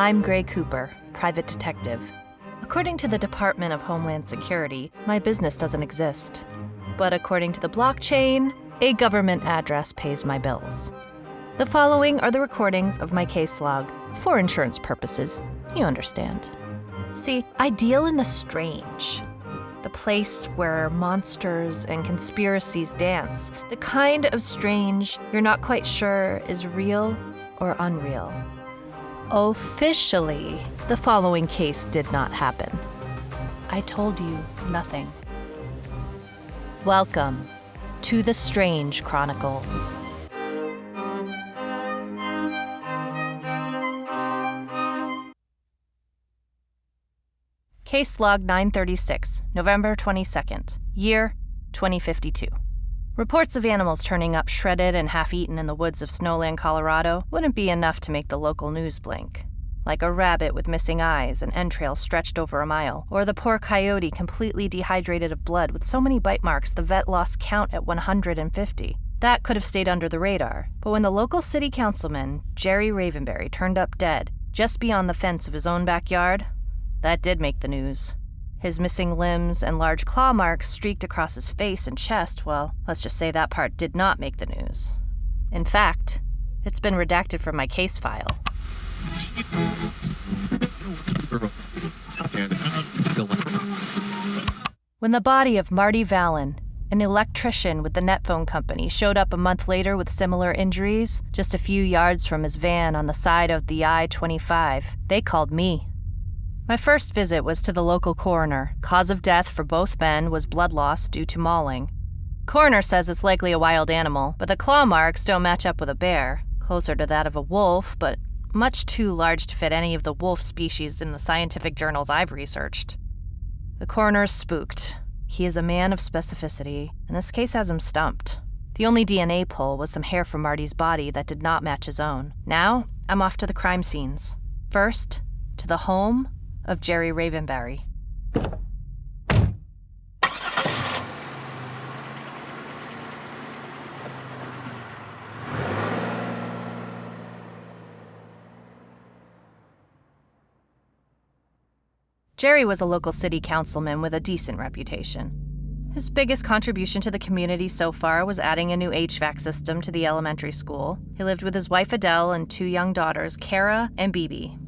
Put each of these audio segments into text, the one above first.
I'm Gray Cooper, private detective. According to the Department of Homeland Security, my business doesn't exist. But according to the blockchain, a government address pays my bills. The following are the recordings of my case log, for insurance purposes, you understand. See, I deal in the strange. The place where monsters and conspiracies dance. The kind of strange you're not quite sure is real or unreal. Officially, the following case did not happen. I told you nothing. Welcome to the Strange Chronicles. Case log 936, November 22nd, year 2052. Reports of animals turning up shredded and half-eaten in the woods of Snowland, Colorado wouldn't be enough to make the local news blink. Like a rabbit with missing eyes and entrails stretched over a mile, or the poor coyote completely dehydrated of blood with so many bite marks the vet lost count at 150. That could have stayed under the radar, but when the local city councilman, Jerry Ravenberry, turned up dead just beyond the fence of his own backyard, that did make the news. His missing limbs and large claw marks streaked across his face and chest, well, let's just say that part did not make the news. In fact, it's been redacted from my case file. When the body of Marty Vallon, an electrician with the net phone company, showed up a month later with similar injuries, just a few yards from his van on the side of the I-25, they called me. My first visit was to the local coroner. Cause of death for both men was blood loss due to mauling. Coroner says it's likely a wild animal, but the claw marks don't match up with a bear. Closer to that of a wolf, but much too large to fit any of the wolf species in the scientific journals I've researched. The coroner's spooked. He is a man of specificity, and this case has him stumped. The only DNA pull was some hair from Marty's body that did not match his own. Now, I'm off to the crime scenes. First, to the home of Jerry Ravenberry. Jerry was a local city councilman with a decent reputation. His biggest contribution to the community so far was adding a new HVAC system to the elementary school. He lived with his wife Adele and two young daughters, Kara and Bibi.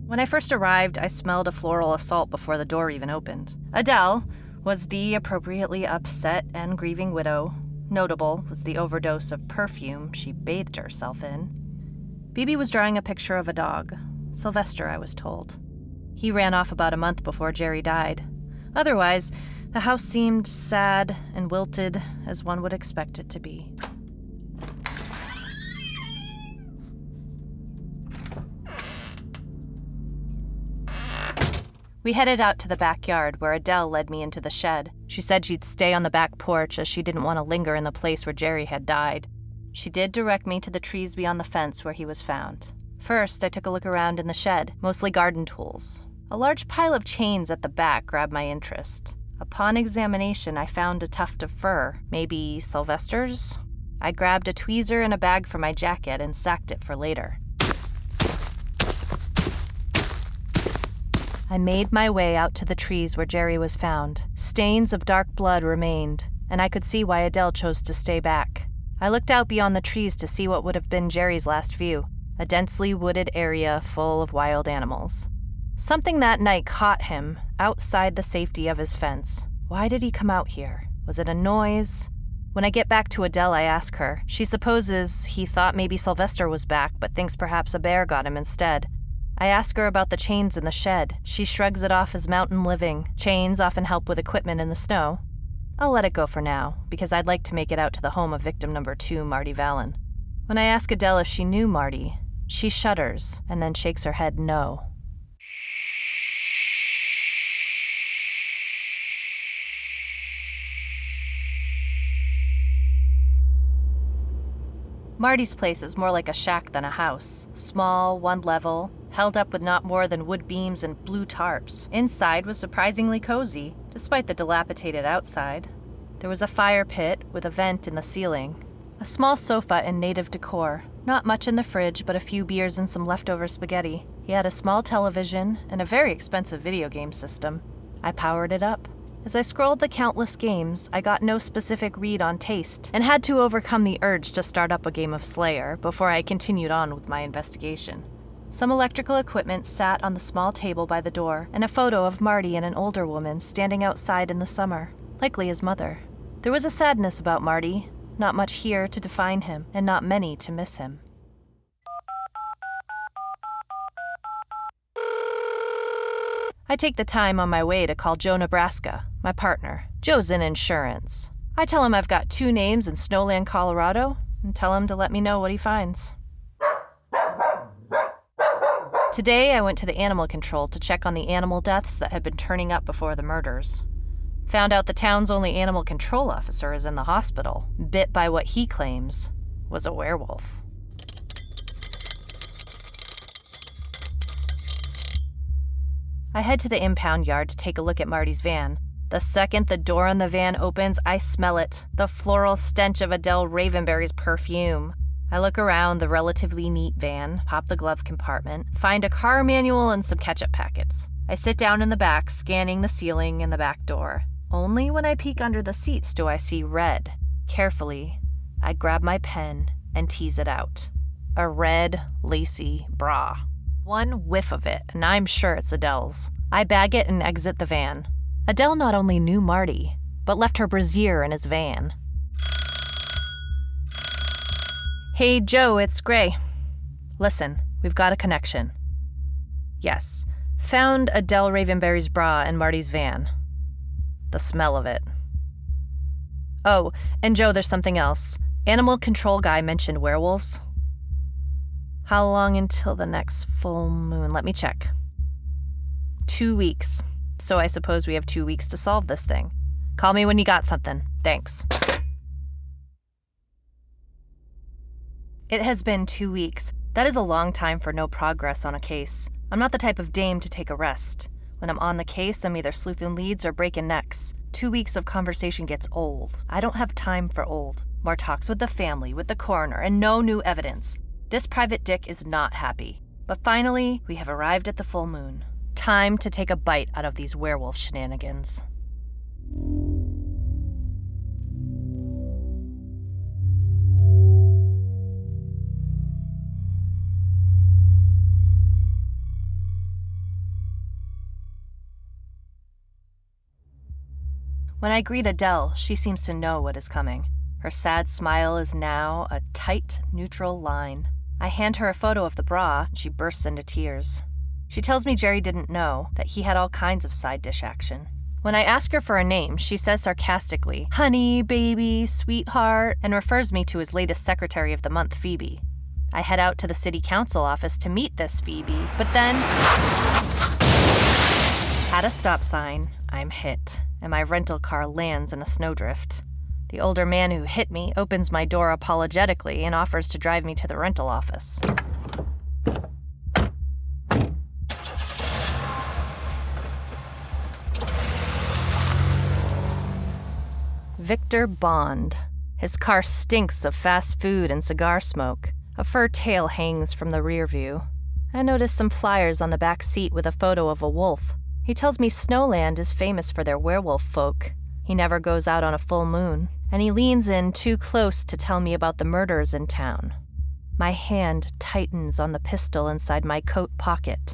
When I first arrived, I smelled a floral assault before the door even opened. Adele was the appropriately upset and grieving widow. Notable was the overdose of perfume she bathed herself in. Bibi was drawing a picture of a dog. Sylvester, I was told. He ran off about a month before Jerry died. Otherwise, the house seemed sad and wilted, as one would expect it to be. We headed out to the backyard where Adele led me into the shed. She said she'd stay on the back porch as she didn't want to linger in the place where Jerry had died. She did direct me to the trees beyond the fence where he was found. First, I took a look around in the shed, mostly garden tools. A large pile of chains at the back grabbed my interest. Upon examination, I found a tuft of fur, maybe Sylvester's. I grabbed a tweezer and a bag from my jacket and sacked it for later. I made my way out to the trees where Jerry was found. Stains of dark blood remained, and I could see why Adele chose to stay back. I looked out beyond the trees to see what would have been Jerry's last view, a densely wooded area full of wild animals. Something that night caught him outside the safety of his fence. Why did he come out here? Was it a noise? When I get back to Adele, I ask her. She supposes he thought maybe Sylvester was back, but thinks perhaps a bear got him instead. I ask her about the chains in the shed. She shrugs it off as mountain living. Chains often help with equipment in the snow. I'll let it go for now, because I'd like to make it out to the home of victim number 2, Marty Vallon. When I ask Adele if she knew Marty, she shudders and then shakes her head no. Marty's place is more like a shack than a house. Small, one level, held up with not more than wood beams and blue tarps. Inside was surprisingly cozy, despite the dilapidated outside. There was a fire pit with a vent in the ceiling, a small sofa in native decor, Not much in the fridge, but a few beers and some leftover spaghetti. He had a small television and a very expensive video game system. I powered it up. As I scrolled the countless games, I got no specific read on taste and had to overcome the urge to start up a game of Slayer before I continued on with my investigation. Some electrical equipment sat on the small table by the door, and a photo of Marty and an older woman standing outside in the summer, likely his mother. There was a sadness about Marty, not much here to define him, and not many to miss him. I take the time on my way to call Joe Nebraska, my partner. Joe's in insurance. I tell him I've got 2 names in Snowland, Colorado, and tell him to let me know what he finds. Today, I went to the animal control to check on the animal deaths that had been turning up before the murders. Found out the town's only animal control officer is in the hospital, bit by what he claims was a werewolf. I head to the impound yard to take a look at Marty's van. The second the door on the van opens, I smell it, the floral stench of Adele Ravenberry's perfume. I look around the relatively neat van, pop the glove compartment, find a car manual and some ketchup packets. I sit down in the back, scanning the ceiling and the back door. Only when I peek under the seats do I see red. Carefully, I grab my pen and tease it out. A red, lacy bra. One whiff of it, and I'm sure it's Adele's. I bag it and exit the van. Adele not only knew Marty, but left her brassiere in his van. Hey, Joe, it's Gray. Listen, we've got a connection. Yes, found Adele Ravenberry's bra in Marty's van. The smell of it. Oh, and Joe, there's something else. Animal control guy mentioned werewolves. How long until the next full moon? Let me check. 2 weeks. So I suppose we have 2 weeks to solve this thing. Call me when you got something. Thanks. It has been 2 weeks. That is a long time for no progress on a case. I'm not the type of dame to take a rest. When I'm on the case, I'm either sleuthing leads or breaking necks. 2 weeks of conversation gets old. I don't have time for old. More talks with the family, with the coroner, and no new evidence. This private dick is not happy. But finally, we have arrived at the full moon. Time to take a bite out of these werewolf shenanigans. When I greet Adele, she seems to know what is coming. Her sad smile is now a tight, neutral line. I hand her a photo of the bra, and she bursts into tears. She tells me Jerry didn't know, that he had all kinds of side dish action. When I ask her for a name, she says sarcastically, honey, baby, sweetheart, and refers me to his latest secretary of the month, Phoebe. I head out to the city council office to meet this Phoebe, but then, at a stop sign, I'm hit, and my rental car lands in a snowdrift. The older man who hit me opens my door apologetically and offers to drive me to the rental office. Victor Bond. His car stinks of fast food and cigar smoke. A fur tail hangs from the rear view. I notice some flyers on the back seat with a photo of a wolf. He tells me Snowland is famous for their werewolf folk. He never goes out on a full moon, and he leans in too close to tell me about the murders in town. My hand tightens on the pistol inside my coat pocket.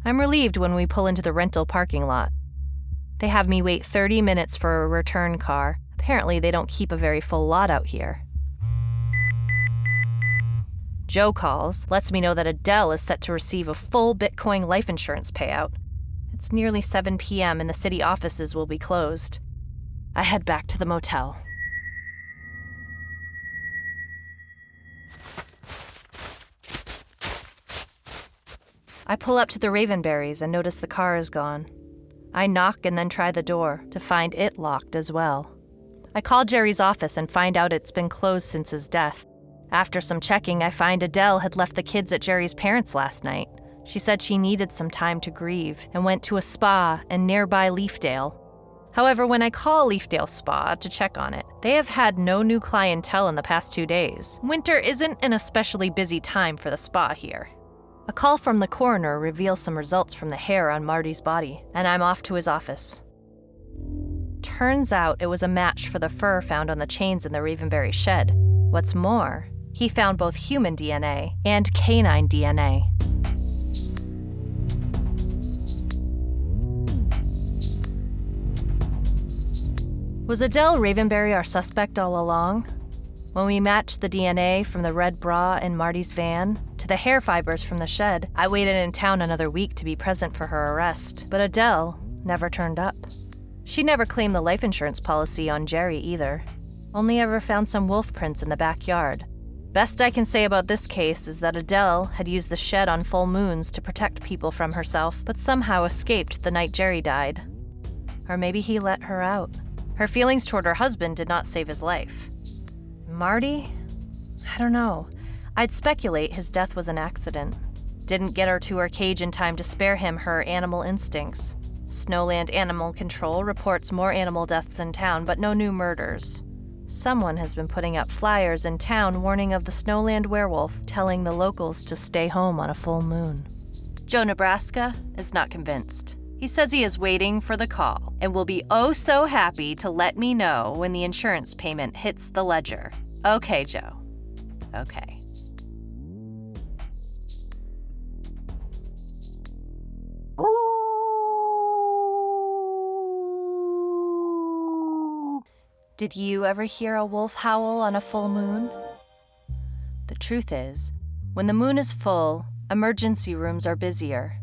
I'm relieved when we pull into the rental parking lot. They have me wait 30 minutes for a return car. Apparently, they don't keep a very full lot out here. Joe calls, lets me know that Adele is set to receive a full Bitcoin life insurance payout. It's nearly 7 p.m. and the city offices will be closed. I head back to the motel. I pull up to the Ravenberries and notice the car is gone. I knock and then try the door to find it locked as well. I call Jerry's office and find out it's been closed since his death. After some checking, I find Adele had left the kids at Jerry's parents' last night. She said she needed some time to grieve and went to a spa in nearby Leafdale. However, when I call Leafdale Spa to check on it, they have had no new clientele in the past 2 days. Winter isn't an especially busy time for the spa here. A call from the coroner reveals some results from the hair on Marty's body, and I'm off to his office. Turns out it was a match for the fur found on the chains in the Ravenberry shed. What's more, he found both human DNA and canine DNA. Was Adele Ravenberry our suspect all along? When we matched the DNA from the red bra in Marty's van to the hair fibers from the shed, I waited in town another week to be present for her arrest, but Adele never turned up. She never claimed the life insurance policy on Jerry either. Only ever found some wolf prints in the backyard. Best I can say about this case is that Adele had used the shed on full moons to protect people from herself, but somehow escaped the night Jerry died. Or maybe he let her out. Her feelings toward her husband did not save his life. Marty? I don't know. I'd speculate his death was an accident. Didn't get her to her cage in time to spare him her animal instincts. Snowland Animal Control reports more animal deaths in town, but no new murders. Someone has been putting up flyers in town warning of the Snowland werewolf, telling the locals to stay home on a full moon. Joe Nebraska is not convinced. He says he is waiting for the call and will be oh so happy to let me know when the insurance payment hits the ledger. Okay, Joe. Okay. Did you ever hear a wolf howl on a full moon? The truth is, when the moon is full, emergency rooms are busier.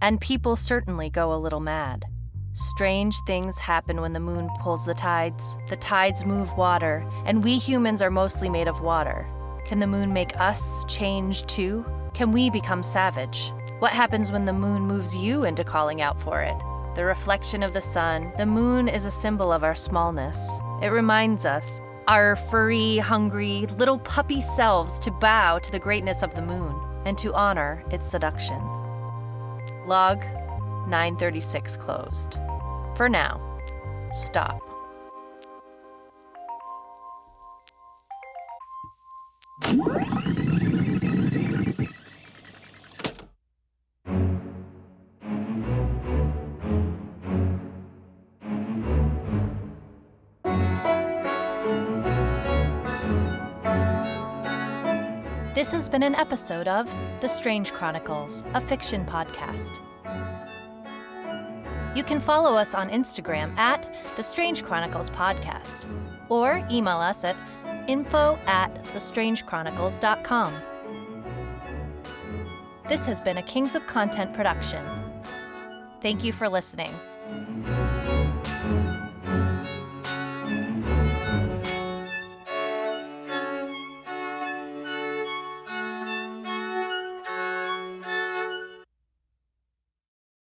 And people certainly go a little mad. Strange things happen when the moon pulls the tides. The tides move water, and we humans are mostly made of water. Can the moon make us change too? Can we become savage? What happens when the moon moves you into calling out for it? The reflection of the sun, the moon is a symbol of our smallness. It reminds us, our furry, hungry, little puppy selves, to bow to the greatness of the moon and to honor its seduction. Log 936 closed. For now, stop. This has been an episode of The Strange Chronicles, a fiction podcast. You can follow us on Instagram at The Strange Chronicles Podcast, or email us at info@thestrangechronicles.com. This has been a Kings of Content production. Thank you for listening.